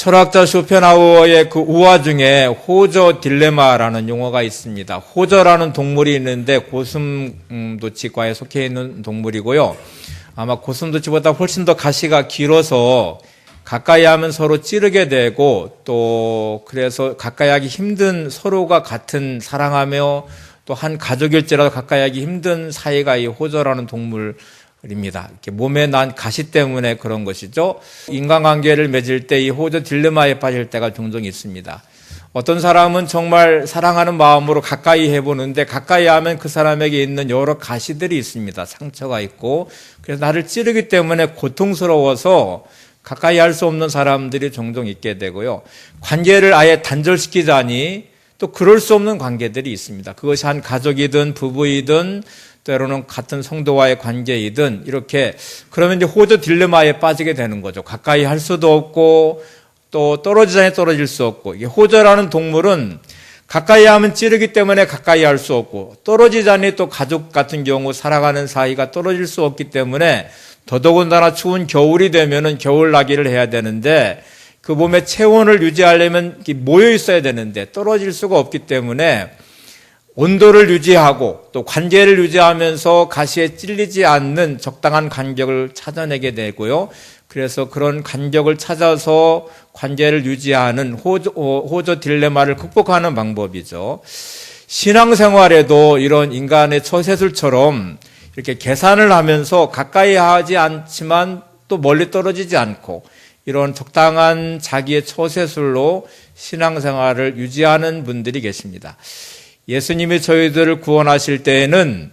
철학자 쇼펜하우어의 그 우화 중에 호저 딜레마라는 용어가 있습니다. 호저라는 동물이 있는데 고슴도치과에 속해 있는 동물이고요. 아마 고슴도치보다 훨씬 더 가시가 길어서 가까이 하면 서로 찌르게 되고 또 그래서 가까이 하기 힘든 서로가 같은 사랑하며 또 한 가족일지라도 가까이 하기 힘든 사이가 이 호저라는 동물입니다. 이렇게 몸에 난 가시 때문에 그런 것이죠. 인간관계를 맺을 때 이 호저 딜레마에 빠질 때가 종종 있습니다. 어떤 사람은 정말 사랑하는 마음으로 가까이 해보는데 가까이 하면 그 사람에게 있는 여러 가시들이 있습니다. 상처가 있고 그래서 나를 찌르기 때문에 고통스러워서 가까이 할 수 없는 사람들이 종종 있게 되고요. 관계를 아예 단절시키자니 또 그럴 수 없는 관계들이 있습니다. 그것이 한 가족이든 부부이든 때로는 같은 성도와의 관계이든 이렇게 그러면 이제 호저 딜레마에 빠지게 되는 거죠. 가까이 할 수도 없고 또 떨어지자니 떨어질 수 없고 이게 호저라는 동물은 가까이 하면 찌르기 때문에 가까이 할 수 없고 떨어지자니 또 가족 같은 경우 살아가는 사이가 떨어질 수 없기 때문에 더더군다나 추운 겨울이 되면은 겨울나기를 해야 되는데 그 몸의 체온을 유지하려면 모여 있어야 되는데 떨어질 수가 없기 때문에 온도를 유지하고 또 관계를 유지하면서 가시에 찔리지 않는 적당한 간격을 찾아내게 되고요. 그래서 그런 간격을 찾아서 관계를 유지하는 호저 딜레마를 극복하는 방법이죠. 신앙생활에도 이런 인간의 처세술처럼 이렇게 계산을 하면서 가까이 하지 않지만 또 멀리 떨어지지 않고 이런 적당한 자기의 처세술로 신앙생활을 유지하는 분들이 계십니다. 예수님이 저희들을 구원하실 때에는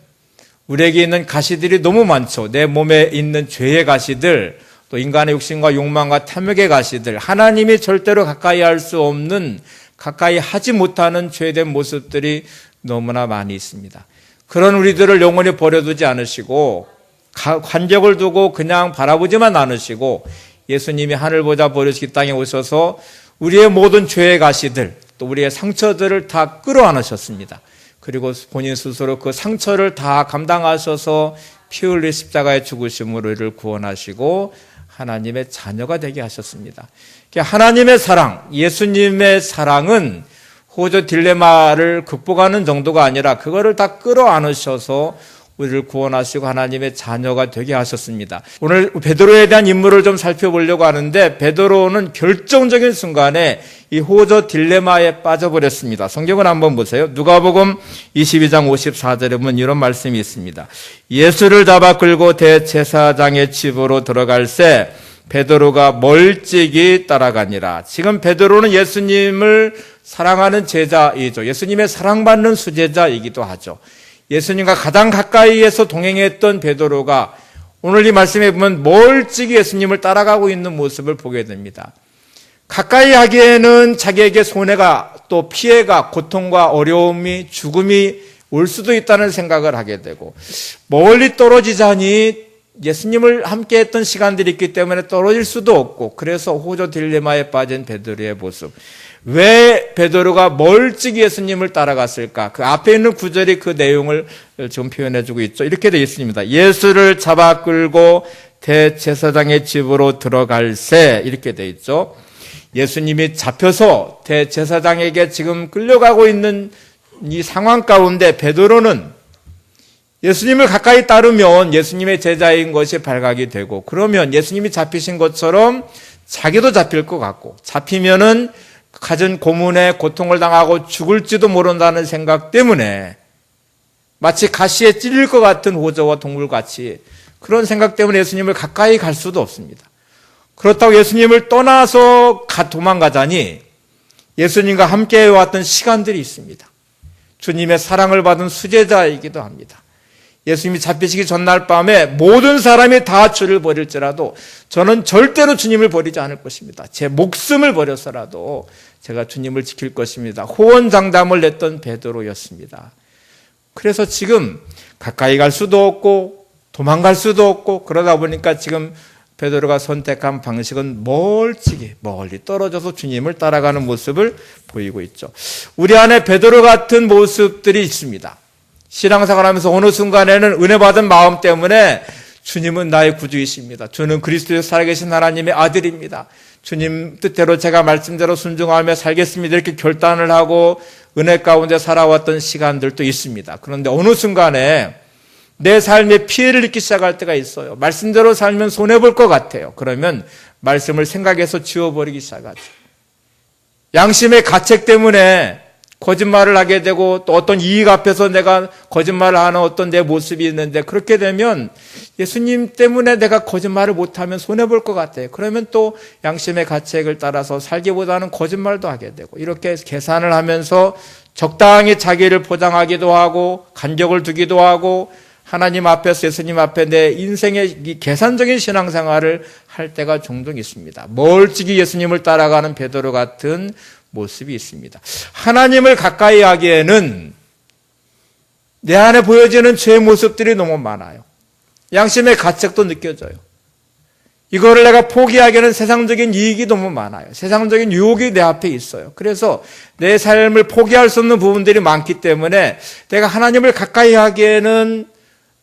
우리에게 있는 가시들이 너무 많죠. 내 몸에 있는 죄의 가시들, 또 인간의 욕심과 욕망과 탐욕의 가시들, 하나님이 절대로 가까이 할 수 없는, 가까이 하지 못하는 죄된 모습들이 너무나 많이 있습니다. 그런 우리들을 영원히 버려두지 않으시고 관적을 두고 그냥 바라보지만 않으시고 예수님이 하늘 보자 버리시기 땅에 오셔서 우리의 모든 죄의 가시들 또 우리의 상처들을 다 끌어안으셨습니다. 그리고 본인 스스로 그 상처를 다 감당하셔서 피 흘린 십자가의 죽으심으로 우리를 구원하시고 하나님의 자녀가 되게 하셨습니다. 하나님의 사랑, 예수님의 사랑은 호저 딜레마를 극복하는 정도가 아니라 그거를 다 끌어안으셔서 우리를 구원하시고 하나님의 자녀가 되게 하셨습니다. 오늘 베드로에 대한 인물을 좀 살펴보려고 하는데 베드로는 결정적인 순간에 이 호저 딜레마에 빠져버렸습니다. 성경을 한번 보세요. 누가복음 22장 54절에 보면 이런 말씀이 있습니다. 예수를 잡아 끌고 대제사장의 집으로 들어갈새 베드로가 멀찍이 따라가니라. 지금 베드로는 예수님을 사랑하는 제자이죠. 예수님의 사랑받는 수제자이기도 하죠. 예수님과 가장 가까이에서 동행했던 베드로가 오늘 이 말씀에 보면 멀찍이 예수님을 따라가고 있는 모습을 보게 됩니다. 가까이 하기에는 자기에게 손해가 또 피해가 고통과 어려움이 죽음이 올 수도 있다는 생각을 하게 되고 멀리 떨어지자니 예수님을 함께 했던 시간들이 있기 때문에 떨어질 수도 없고 그래서 호저 딜레마에 빠진 베드로의 모습. 왜 베드로가 멀찍이 예수님을 따라갔을까? 그 앞에 있는 구절이 그 내용을 지금 표현해주고 있죠. 이렇게 되어 있습니다. 예수를 잡아 끌고 대제사장의 집으로 들어갈새 이렇게 되어 있죠. 예수님이 잡혀서 대제사장에게 지금 끌려가고 있는 이 상황 가운데 베드로는 예수님을 가까이 따르면 예수님의 제자인 것이 발각이 되고 그러면 예수님이 잡히신 것처럼 자기도 잡힐 것 같고 잡히면은 가진 고문에 고통을 당하고 죽을지도 모른다는 생각 때문에 마치 가시에 찔릴 것 같은 호저와 동물같이 그런 생각 때문에 예수님을 가까이 갈 수도 없습니다. 그렇다고 예수님을 떠나서 도망가자니 예수님과 함께 해왔던 시간들이 있습니다. 주님의 사랑을 받은 수제자이기도 합니다. 예수님이 잡히시기 전날 밤에 모든 사람이 다 주를 버릴지라도 저는 절대로 주님을 버리지 않을 것입니다. 제 목숨을 버려서라도 제가 주님을 지킬 것입니다. 호언장담을 냈던 베드로였습니다. 그래서 지금 가까이 갈 수도 없고 도망갈 수도 없고 그러다 보니까 지금 베드로가 선택한 방식은 멀찍이 멀리 떨어져서 주님을 따라가는 모습을 보이고 있죠. 우리 안에 베드로 같은 모습들이 있습니다. 신앙생활하면서 어느 순간에는 은혜 받은 마음 때문에 주님은 나의 구주이십니다. 주는 그리스도에서 살아계신 하나님의 아들입니다. 주님 뜻대로 제가 말씀대로 순종하며 살겠습니다. 이렇게 결단을 하고 은혜 가운데 살아왔던 시간들도 있습니다. 그런데 어느 순간에 내 삶에 피해를 입기 시작할 때가 있어요. 말씀대로 살면 손해볼 것 같아요. 그러면 말씀을 생각해서 지워버리기 시작하죠. 양심의 가책 때문에 거짓말을 하게 되고 또 어떤 이익 앞에서 내가 거짓말을 하는 어떤 내 모습이 있는데 그렇게 되면 예수님 때문에 내가 거짓말을 못하면 손해볼 것 같아요. 그러면 또 양심의 가책을 따라서 살기보다는 거짓말도 하게 되고 이렇게 계산을 하면서 적당히 자기를 포장하기도 하고 간격을 두기도 하고 하나님 앞에서 예수님 앞에 내 인생의 이 계산적인 신앙생활을 할 때가 종종 있습니다. 멀찍이 예수님을 따라가는 베드로 같은 모습이 있습니다. 하나님을 가까이 하기에는 내 안에 보여지는 죄의 모습들이 너무 많아요. 양심의 가책도 느껴져요. 이거를 내가 포기하기에는 세상적인 이익이 너무 많아요. 세상적인 유혹이 내 앞에 있어요. 그래서 내 삶을 포기할 수 없는 부분들이 많기 때문에 내가 하나님을 가까이 하기에는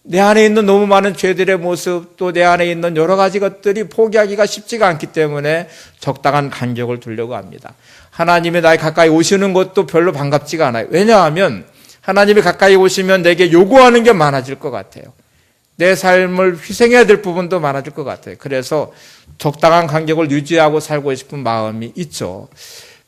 내 안에 있는 너무 많은 죄들의 모습 또 내 안에 있는 여러 가지 것들이 포기하기가 쉽지가 않기 때문에 적당한 간격을 두려고 합니다. 하나님이 나에 가까이 오시는 것도 별로 반갑지가 않아요. 왜냐하면 하나님이 가까이 오시면 내게 요구하는 게 많아질 것 같아요. 내 삶을 희생해야 될 부분도 많아질 것 같아요. 그래서 적당한 간격을 유지하고 살고 싶은 마음이 있죠.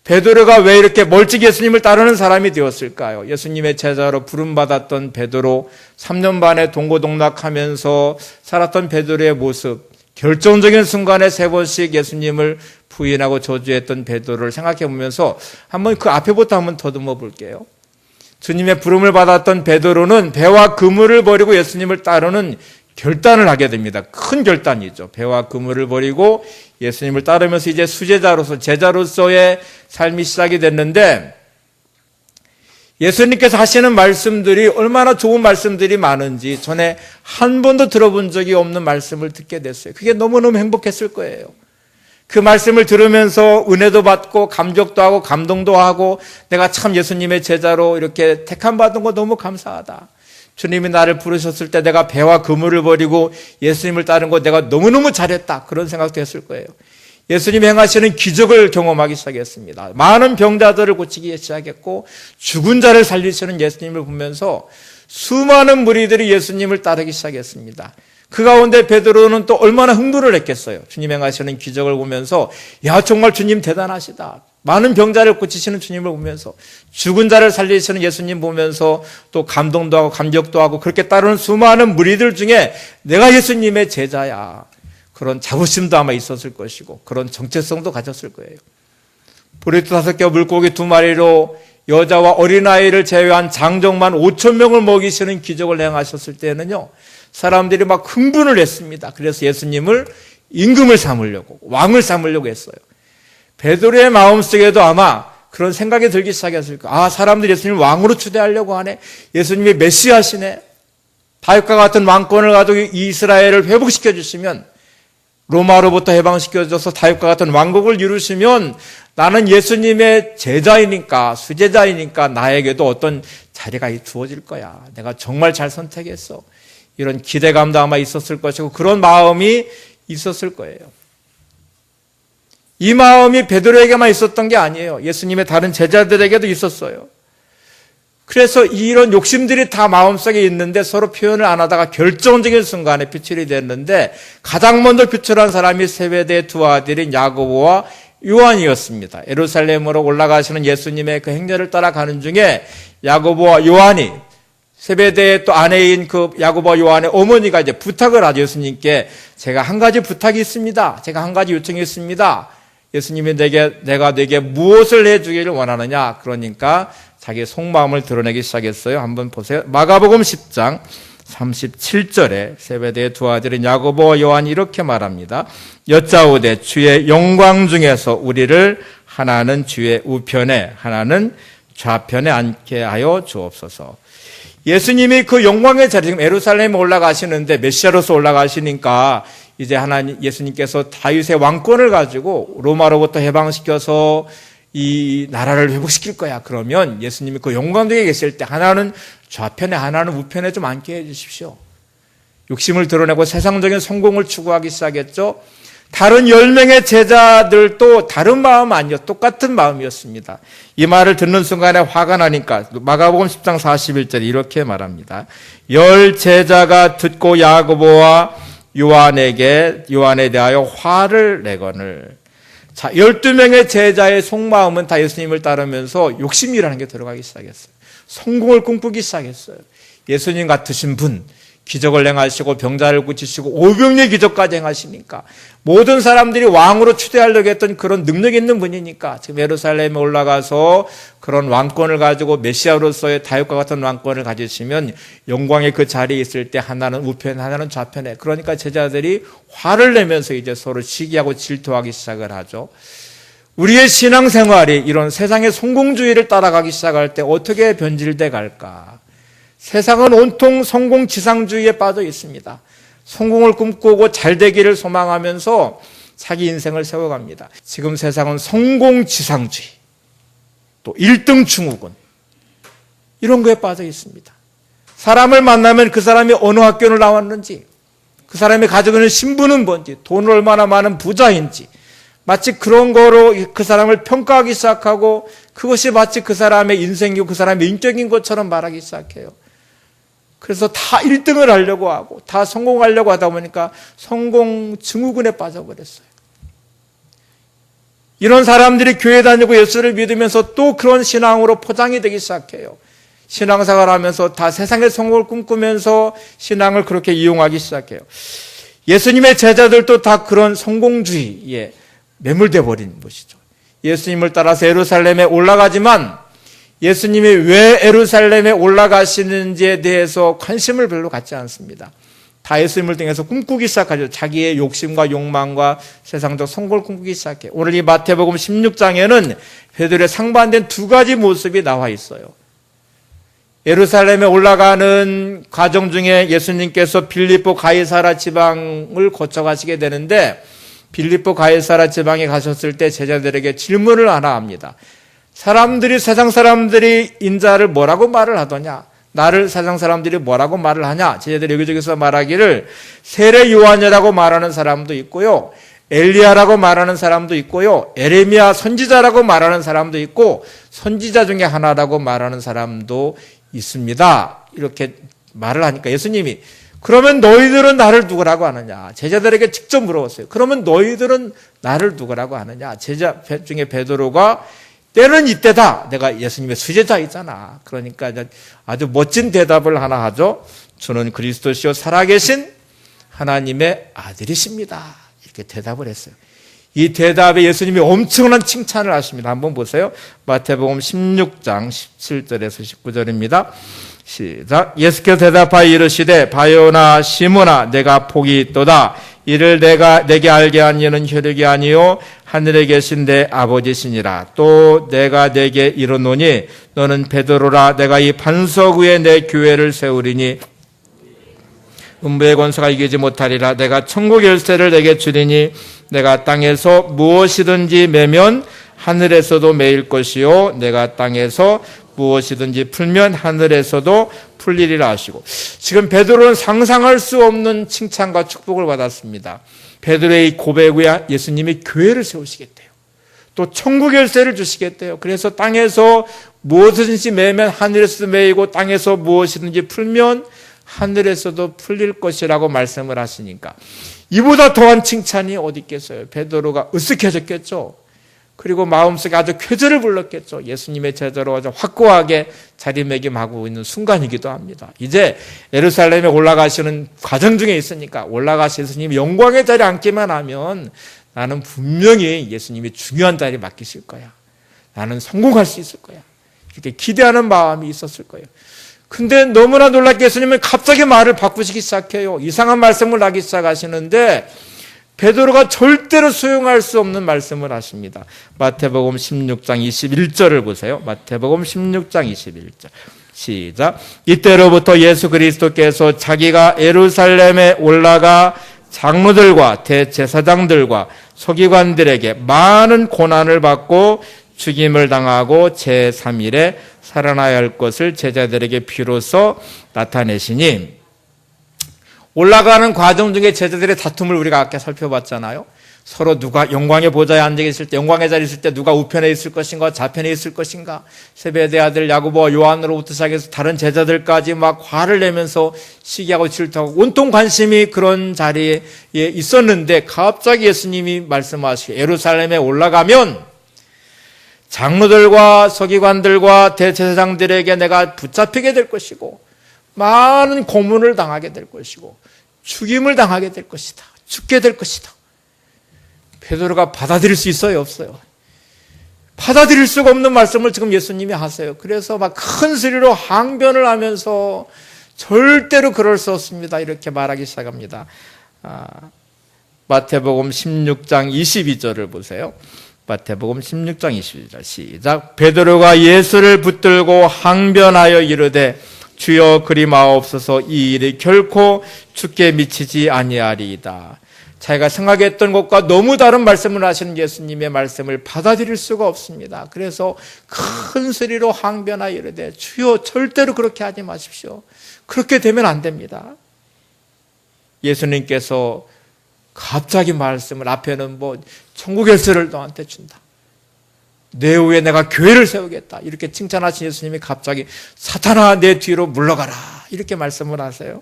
베드로가 왜 이렇게 멀찍이 예수님을 따르는 사람이 되었을까요? 예수님의 제자로 부름받았던 베드로, 3년 반에 동고동락하면서 살았던 베드로의 모습, 결정적인 순간에 3번씩 예수님을 부인하고 저주했던 베드로를 생각해 보면서 한번 그 앞에부터 한번 더듬어 볼게요. 주님의 부름을 받았던 베드로는 배와 그물을 버리고 예수님을 따르는 결단을 하게 됩니다. 큰 결단이죠. 배와 그물을 버리고 예수님을 따르면서 이제 수제자로서 제자로서의 삶이 시작이 됐는데 예수님께서 하시는 말씀들이 얼마나 좋은 말씀들이 많은지 전에 한 번도 들어본 적이 없는 말씀을 듣게 됐어요. 그게 너무너무 행복했을 거예요. 그 말씀을 들으면서 은혜도 받고 감격도 하고 감동도 하고 내가 참 예수님의 제자로 이렇게 택함받은 거 너무 감사하다. 주님이 나를 부르셨을 때 내가 배와 그물을 버리고 예수님을 따른 거 내가 너무너무 잘했다. 그런 생각도 했을 거예요. 예수님이 행하시는 기적을 경험하기 시작했습니다. 많은 병자들을 고치기 시작했고 죽은 자를 살리시는 예수님을 보면서 수많은 무리들이 예수님을 따르기 시작했습니다. 그 가운데 베드로는 또 얼마나 흥분을 했겠어요. 주님 행하시는 기적을 보면서 야 정말 주님 대단하시다. 많은 병자를 고치시는 주님을 보면서 죽은 자를 살리시는 예수님 보면서 또 감동도 하고 감격도 하고 그렇게 따르는 수많은 무리들 중에 내가 예수님의 제자야. 그런 자부심도 아마 있었을 것이고 그런 정체성도 가졌을 거예요. 보리토 5개 물고기 2마리로 여자와 어린아이를 제외한 장정만 5,000명을 먹이시는 기적을 행하셨을 때는요. 사람들이 막 흥분을 했습니다. 그래서 예수님을 임금을 삼으려고 왕을 삼으려고 했어요. 베드로의 마음속에도 아마 그런 생각이 들기 시작했을 거예요. 아, 사람들이 예수님을 왕으로 추대하려고 하네. 예수님이 메시아시네. 다윗과 같은 왕권을 가지고 이스라엘을 회복시켜 주시면 로마로부터 해방시켜줘서 다윗과 같은 왕국을 이루시면 나는 예수님의 제자이니까 수제자이니까 나에게도 어떤 자리가 주어질 거야. 내가 정말 잘 선택했어. 이런 기대감도 아마 있었을 것이고 그런 마음이 있었을 거예요. 이 마음이 베드로에게만 있었던 게 아니에요. 예수님의 다른 제자들에게도 있었어요. 그래서 이런 욕심들이 다 마음속에 있는데 서로 표현을 안 하다가 결정적인 순간에 표출이 됐는데 가장 먼저 표출한 사람이 세베대의 2 아들인 야고보와 요한이었습니다. 예루살렘으로 올라가시는 예수님의 그 행렬을 따라가는 중에 야고보와 요한이 세베대의 또 아내인 그 야고보와 요한의 어머니가 이제 부탁을 하죠. 예수님께 제가 한 가지 부탁이 있습니다. 제가 한 가지 요청이 있습니다. 예수님이 내가 네게 무엇을 해주기를 원하느냐. 그러니까 자기 속마음을 드러내기 시작했어요. 한번 보세요. 마가복음 10장 37절에 세베대의 2 아들인 야고보와 요한이 이렇게 말합니다. 여짜오되 주의 영광 중에서 우리를 하나는 주의 우편에 하나는 좌편에 앉게 하여 주옵소서. 예수님이 그 영광의 자리, 지금 예루살렘에 올라가시는데 메시아로서 올라가시니까 이제 하나님, 예수님께서 다윗의 왕권을 가지고 로마로부터 해방시켜서 이 나라를 회복시킬 거야. 그러면 예수님이 그 영광 중에 계실 때 하나는 좌편에 하나는 우편에 좀 앉게 해 주십시오. 욕심을 드러내고 세상적인 성공을 추구하기 시작했죠. 다른 10명의 제자들도 다른 마음 아니었, 똑같은 마음이었습니다. 이 말을 듣는 순간에 화가 나니까 마가복음 10장 41절에 이렇게 말합니다. 10 제자가 듣고 야고보와 요한에 대하여 화를 내거늘. 자, 12명의 제자의 속마음은 다 예수님을 따르면서 욕심이라는 게 들어가기 시작했어요. 성공을 꿈꾸기 시작했어요. 예수님 같으신 분, 기적을 행하시고 병자를 고치시고 오병이의 기적까지 행하시니까 모든 사람들이 왕으로 추대하려고 했던 그런 능력 있는 분이니까 지금 예루살렘에 올라가서 그런 왕권을 가지고 메시아로서의 다윗과 같은 왕권을 가지시면 영광의 그 자리에 있을 때 하나는 우편에 하나는 좌편에, 그러니까 제자들이 화를 내면서 이제 서로 시기하고 질투하기 시작을 하죠. 우리의 신앙생활이 이런 세상의 성공주의를 따라가기 시작할 때 어떻게 변질돼 갈까? 세상은 온통 성공지상주의에 빠져 있습니다. 성공을 꿈꾸고 잘 되기를 소망하면서 자기 인생을 세워갑니다. 지금 세상은 성공지상주의, 또 1등 증후군, 이런 거에 빠져 있습니다. 사람을 만나면 그 사람이 어느 학교를 나왔는지, 그 사람이 가지고 있는 신분은 뭔지, 돈을 얼마나 많은 부자인지, 마치 그런 거로 그 사람을 평가하기 시작하고 그것이 마치 그 사람의 인생이고 그 사람의 인격인 것처럼 말하기 시작해요. 그래서 다 1등을 하려고 하고 다 성공하려고 하다 보니까 성공 증후군에 빠져버렸어요. 이런 사람들이 교회 다니고 예수를 믿으면서 또 그런 신앙으로 포장이 되기 시작해요. 신앙생활을 하면서 다 세상의 성공을 꿈꾸면서 신앙을 그렇게 이용하기 시작해요. 예수님의 제자들도 다 그런 성공주의에 매몰돼 버린 것이죠. 예수님을 따라서 예루살렘에 올라가지만 예수님이 왜 예루살렘에 올라가시는지에 대해서 관심을 별로 갖지 않습니다. 다 예수님을 통해서 꿈꾸기 시작하죠. 자기의 욕심과 욕망과 세상적 성공을 꿈꾸기 시작해요. 오늘 이 마태복음 16장에는 베드로의 상반된 두 가지 모습이 나와 있어요. 예루살렘에 올라가는 과정 중에 예수님께서 빌립보 가이사라 지방을 거쳐가시게 되는데 빌립보 가이사라 지방에 가셨을 때 제자들에게 질문을 하나 합니다. 세상 사람들이 인자를 뭐라고 말을 하더냐? 나를 세상 사람들이 뭐라고 말을 하냐? 제자들이 여기저기서 말하기를 세례 요한이라고 말하는 사람도 있고요, 엘리야라고 말하는 사람도 있고요, 에레미야 선지자라고 말하는 사람도 있고 선지자 중에 하나라고 말하는 사람도 있습니다. 이렇게 말을 하니까 예수님이 그러면 너희들은 나를 누구라고 하느냐? 제자들에게 직접 물어봤어요. 그러면 너희들은 나를 누구라고 하느냐? 제자 중에 베드로가 때는 이때다. 내가 예수님의 수제자이잖아. 그러니까 아주 멋진 대답을 하나 하죠. 저는 그리스도시요 살아계신 하나님의 아들이십니다. 이렇게 대답을 했어요. 이 대답에 예수님이 엄청난 칭찬을 하십니다. 한번 보세요. 마태복음 16장 17절에서 19절입니다. 시작. 예수께서 대답하여 이르시되 바요나 시몬아 내가 복이 있도다. 이를 내게 알게 한 이는 혈육이 아니요 하늘에 계신 내 아버지시니라. 또 내가 내게 이르노니 너는 베드로라. 내가 이 반석 위에 내 교회를 세우리니 음부의 권세가 이기지 못하리라. 내가 천국 열쇠를 내게 주리니 내가 땅에서 무엇이든지 매면 하늘에서도 매일 것이요 내가 땅에서 무엇이든지 풀면 하늘에서도 풀리리라 하시고, 지금 베드로는 상상할 수 없는 칭찬과 축복을 받았습니다. 베드로의 고백 후에 예수님이 교회를 세우시겠대요. 또 천국 열쇠를 주시겠대요. 그래서 땅에서 무엇이든지 매면 하늘에서도 매이고 땅에서 무엇이든지 풀면 하늘에서도 풀릴 것이라고 말씀을 하시니까 이보다 더한 칭찬이 어디 있겠어요. 베드로가 으쓱해졌겠죠. 그리고 마음속에 아주 쾌재를 불렀겠죠. 예수님의 제자로 아주 확고하게 자리매김하고 있는 순간이기도 합니다. 이제 예루살렘에 올라가시는 과정 중에 있으니까 올라가시 예수님이 영광의 자리에 앉기만 하면 나는 분명히 예수님이 중요한 자리 맡기실 거야. 나는 성공할 수 있을 거야. 이렇게 기대하는 마음이 있었을 거예요. 근데 너무나 놀랍게 예수님은 갑자기 말을 바꾸시기 시작해요. 이상한 말씀을 하기 시작하시는데 베드로가 절대로 수용할 수 없는 말씀을 하십니다. 마태복음 16장 21절을 보세요. 마태복음 16장 21절. 시작. 이때로부터 예수 그리스도께서 자기가 예루살렘에 올라가 장로들과 대제사장들과 서기관들에게 많은 고난을 받고 죽임을 당하고 제3일에 살아나야 할 것을 제자들에게 비로소 나타내시니, 올라가는 과정 중에 제자들의 다툼을 우리가 아까 살펴봤잖아요. 서로 누가 영광의 보좌에 앉아 있을 때, 영광의 자리에 있을 때 누가 우편에 있을 것인가, 좌편에 있을 것인가. 세베대 아들 야고보와 요한으로부터 시작해서 다른 제자들까지 막 화를 내면서 시기하고 질투하고 온통 관심이 그런 자리에 있었는데 갑자기 예수님이 말씀하시고 예루살렘에 올라가면 장로들과 서기관들과 대제사장들에게 내가 붙잡히게 될 것이고 많은 고문을 당하게 될 것이고 죽임을 당하게 될 것이다. 죽게 될 것이다. 베드로가 받아들일 수 있어요? 없어요? 받아들일 수가 없는 말씀을 지금 예수님이 하세요. 그래서 막 큰 소리로 항변을 하면서 절대로 그럴 수 없습니다. 이렇게 말하기 시작합니다. 마태복음 16장 22절을 보세요. 마태복음 16장 22절 시작. 베드로가 예수를 붙들고 항변하여 이르되 주여 그리 마옵소서 이 일이 결코 주께 미치지 아니하리이다. 자기가 생각했던 것과 너무 다른 말씀을 하시는 예수님의 말씀을 받아들일 수가 없습니다. 그래서 큰 소리로 항변하여 이르되 주여 절대로 그렇게 하지 마십시오. 그렇게 되면 안 됩니다. 예수님께서 갑자기 말씀을 앞에는 천국 열쇠를 너한테 준다. 내 후에 내가 교회를 세우겠다. 이렇게 칭찬하신 예수님이 갑자기 사탄아 내 뒤로 물러가라. 이렇게 말씀을 하세요.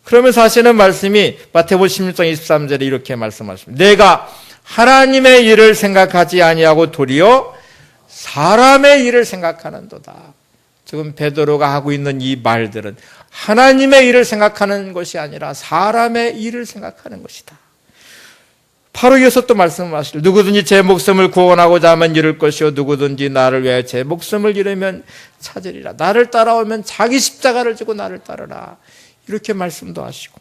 그러면서 하시는 말씀이 마태복음 16장 23절에 이렇게 말씀하십니다. 내가 하나님의 일을 생각하지 아니하고 도리어 사람의 일을 생각하는도다. 지금 베드로가 하고 있는 이 말들은 하나님의 일을 생각하는 것이 아니라 사람의 일을 생각하는 것이다. 바로 이어서 또 말씀하시길 누구든지 제 목숨을 구원하고자 하면 잃을 것이요 누구든지 나를 위하여 제 목숨을 잃으면 찾으리라. 나를 따라오면 자기 십자가를 지고 나를 따르라. 이렇게 말씀도 하시고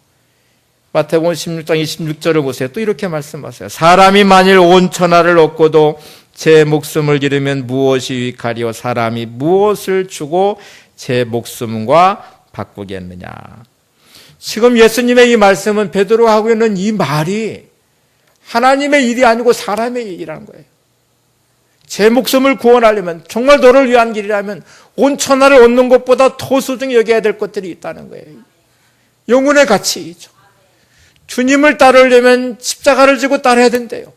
마태복음 16장 26절을 보세요. 또 이렇게 말씀하세요. 사람이 만일 온 천하를 얻고도 제 목숨을 잃으면 무엇이 유익하리요 사람이 무엇을 주고 제 목숨과 바꾸겠느냐. 지금 예수님의 이 말씀은 베드로가 하고 있는 이 말이 하나님의 일이 아니고 사람의 일이라는 거예요. 제 목숨을 구원하려면 정말 너를 위한 길이라면 온 천하를 얻는 것보다 더 소중히 여겨야 될 것들이 있다는 거예요. 영혼의 가치이죠. 주님을 따르려면 십자가를 지고 따라야 된대요.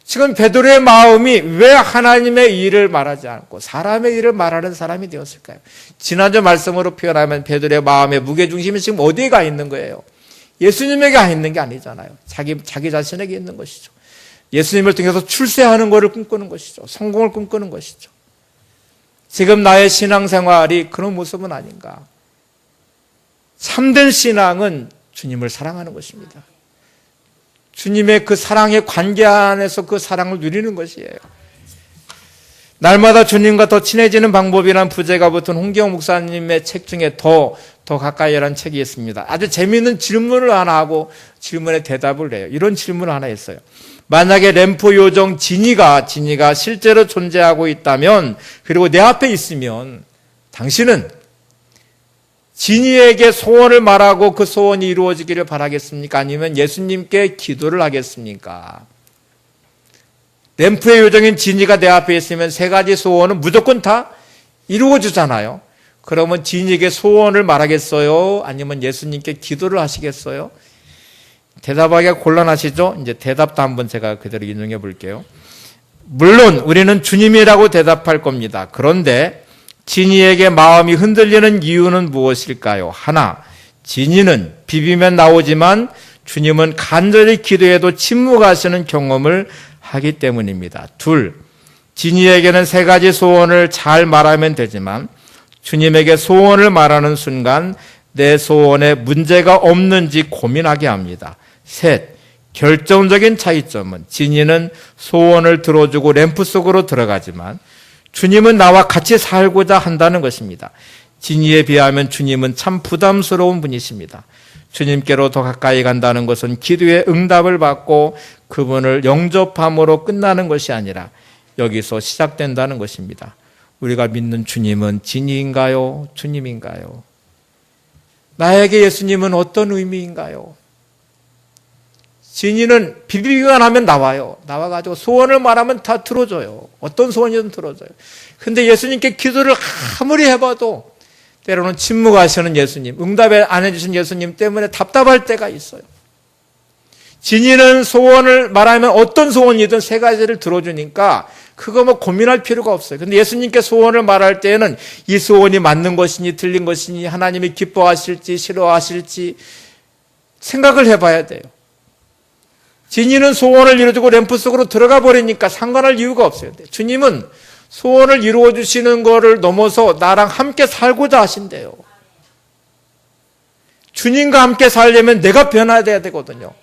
지금 베드로의 마음이 왜 하나님의 일을 말하지 않고 사람의 일을 말하는 사람이 되었을까요? 지난주 말씀으로 표현하면 베드로의 마음의 무게중심이 지금 어디에 가 있는 거예요? 예수님에게 가 있는 게 아니잖아요. 자기 자신에게 있는 것이죠. 예수님을 통해서 출세하는 것을 꿈꾸는 것이죠. 성공을 꿈꾸는 것이죠. 지금 나의 신앙생활이 그런 모습은 아닌가? 참된 신앙은 주님을 사랑하는 것입니다. 주님의 그 사랑의 관계 안에서 그 사랑을 누리는 것이에요. 날마다 주님과 더 친해지는 방법이란 부제가 붙은 홍기영 목사님의 책 중에 더 가까이라는 책이 있습니다. 아주 재미있는 질문을 하나 하고 질문에 대답을 해요. 이런 질문을 하나 했어요. 만약에 램프 요정 지니가 실제로 존재하고 있다면 그리고 내 앞에 있으면 당신은 지니에게 소원을 말하고 그 소원이 이루어지기를 바라겠습니까? 아니면 예수님께 기도를 하겠습니까? 램프의 요정인 지니가 내 앞에 있으면 세 가지 소원은 무조건 다 이루어주잖아요. 그러면 지니에게 소원을 말하겠어요? 아니면 예수님께 기도를 하시겠어요? 대답하기가 곤란하시죠? 이제 대답도 한번 제가 그대로 인용해 볼게요. 물론 우리는 주님이라고 대답할 겁니다. 그런데 지니에게 마음이 흔들리는 이유는 무엇일까요? 하나, 지니는 비비면 나오지만 주님은 간절히 기도해도 침묵하시는 경험을 하기 때문입니다. 둘, 지니에게는 세 가지 소원을 잘 말하면 되지만 주님에게 소원을 말하는 순간 내 소원에 문제가 없는지 고민하게 합니다. 셋, 결정적인 차이점은 지니는 소원을 들어주고 램프 속으로 들어가지만 주님은 나와 같이 살고자 한다는 것입니다. 지니에 비하면 주님은 참 부담스러운 분이십니다. 주님께로 더 가까이 간다는 것은 기도의 응답을 받고 그분을 영접함으로 끝나는 것이 아니라 여기서 시작된다는 것입니다. 우리가 믿는 주님은 지니인가요? 주님인가요? 나에게 예수님은 어떤 의미인가요? 지니는 비비기만 하면 나와요. 나와가지고 소원을 말하면 다 들어줘요. 어떤 소원이든 들어줘요. 근데 예수님께 기도를 아무리 해봐도 때로는 침묵하시는 예수님, 응답 안 해주신 예수님 때문에 답답할 때가 있어요. 진이는 소원을 말하면 어떤 소원이든 세 가지를 들어주니까 그거 뭐 고민할 필요가 없어요. 근데 예수님께 소원을 말할 때에는 이 소원이 맞는 것이니 틀린 것이니 하나님이 기뻐하실지 싫어하실지 생각을 해봐야 돼요. 진이는 소원을 이루어주고 램프 속으로 들어가 버리니까 상관할 이유가 없어요. 주님은 소원을 이루어 주시는 것을 넘어서 나랑 함께 살고자 하신대요. 주님과 함께 살려면 내가 변화돼야 되거든요.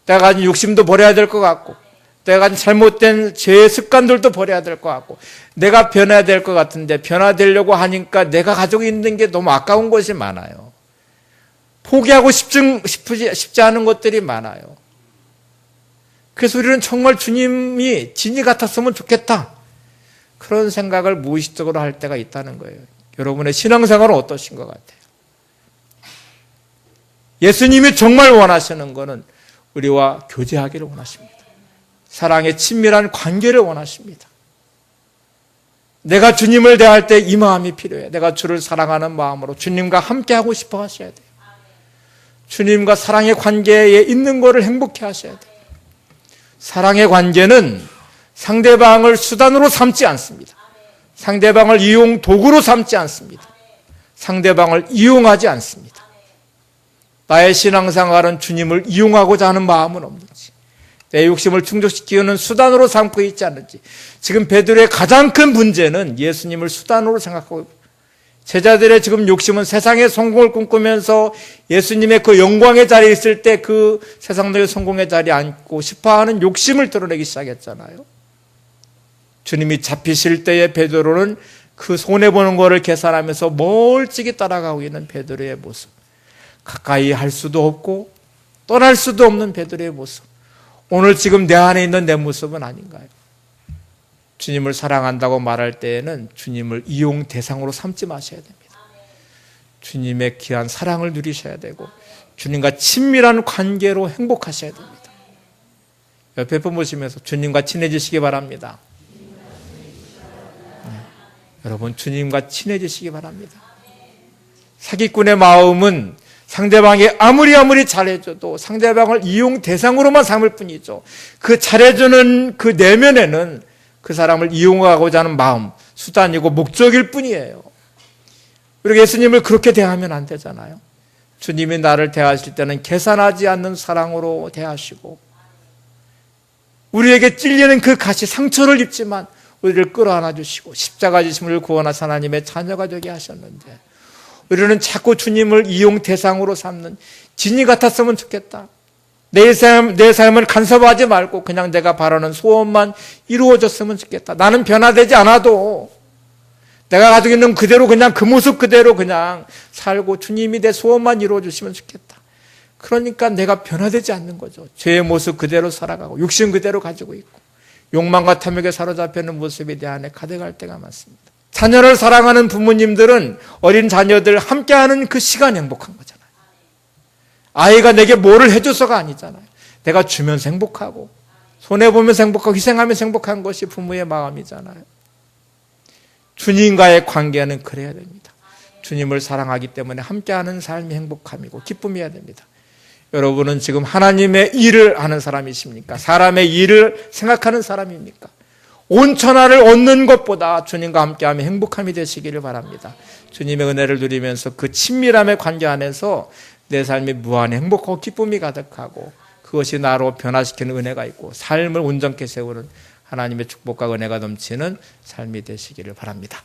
내가 가진 욕심도 버려야 될 것 같고, 내가 가진 잘못된 죄의 습관들도 버려야 될 것 같고, 내가 변해야 될 것 같은데 변화되려고 하니까 내가 가지고 있는 게 너무 아까운 것이 많아요. 포기하고 싶지 않은 것들이 많아요. 그래서 우리는 정말 주님이 진이 같았으면 좋겠다, 그런 생각을 무의식적으로 할 때가 있다는 거예요. 여러분의 신앙생활은 어떠신 것 같아요? 예수님이 정말 원하시는 것은 우리와 교제하기를 원하십니다. 사랑의 친밀한 관계를 원하십니다. 내가 주님을 대할 때 이 마음이 필요해요. 내가 주를 사랑하는 마음으로 주님과 함께하고 싶어 하셔야 돼요. 주님과 사랑의 관계에 있는 것을 행복해 하셔야 돼요. 사랑의 관계는 상대방을 수단으로 삼지 않습니다. 상대방을 이용 도구로 삼지 않습니다. 상대방을 이용하지 않습니다. 나의 신앙생활은 주님을 이용하고자 하는 마음은 없는지, 내 욕심을 충족시키는 수단으로 삼고 있지 않는지. 지금 베드로의 가장 큰 문제는 예수님을 수단으로 생각하고, 제자들의 지금 욕심은 세상의 성공을 꿈꾸면서 예수님의 그 영광의 자리에 있을 때 그 세상의 성공의 자리에 앉고 싶어하는 욕심을 드러내기 시작했잖아요. 주님이 잡히실 때의 베드로는 그 손해보는 것을 계산하면서 멀찍이 따라가고 있는 베드로의 모습, 가까이 할 수도 없고 떠날 수도 없는 베드로의 모습, 오늘 지금 내 안에 있는 내 모습은 아닌가요? 주님을 사랑한다고 말할 때에는 주님을 이용 대상으로 삼지 마셔야 됩니다. 주님의 귀한 사랑을 누리셔야 되고 주님과 친밀한 관계로 행복하셔야 됩니다. 옆에 분 보시면서 주님과 친해지시기 바랍니다. 여러분, 주님과 친해지시기 바랍니다. 사기꾼의 마음은 상대방이 아무리 잘해줘도 상대방을 이용 대상으로만 삼을 뿐이죠. 그 잘해주는 그 내면에는 그 사람을 이용하고자 하는 마음, 수단이고 목적일 뿐이에요. 우리가 예수님을 그렇게 대하면 안 되잖아요. 주님이 나를 대하실 때는 계산하지 않는 사랑으로 대하시고, 우리에게 찔리는 그 가시 상처를 입지만 우리를 끌어안아 주시고 십자가 지심을 구원하신 하나님의 자녀가 되게 하셨는데, 우리는 자꾸 주님을 이용 대상으로 삼는 진이 같았으면 좋겠다. 내 삶을 간섭하지 말고 그냥 내가 바라는 소원만 이루어졌으면 좋겠다. 나는 변화되지 않아도 내가 가지고 있는 그대로 그냥 그 모습 그대로 그냥 살고 주님이 내 소원만 이루어주시면 좋겠다. 그러니까 내가 변화되지 않는 거죠. 죄의 모습 그대로 살아가고 욕심 그대로 가지고 있고 욕망과 탐욕에 사로잡혀 있는 모습이 내 안에 가득할 때가 많습니다. 자녀를 사랑하는 부모님들은 어린 자녀들 함께하는 그 시간이 행복한 거잖아요. 아이가 내게 뭐를 해줘서가 아니잖아요. 내가 주면서 행복하고 손해보면서 행복하고 희생하면서 행복한 것이 부모의 마음이잖아요. 주님과의 관계는 그래야 됩니다. 주님을 사랑하기 때문에 함께하는 삶이 행복함이고 기쁨이어야 됩니다. 여러분은 지금 하나님의 일을 하는 사람이십니까? 사람의 일을 생각하는 사람입니까? 온 천하를 얻는 것보다 주님과 함께하면 행복함이 되시기를 바랍니다. 주님의 은혜를 누리면서 그 친밀함의 관계 안에서 내 삶이 무한히 행복하고 기쁨이 가득하고 그것이 나로 변화시키는 은혜가 있고 삶을 온전케 세우는 하나님의 축복과 은혜가 넘치는 삶이 되시기를 바랍니다.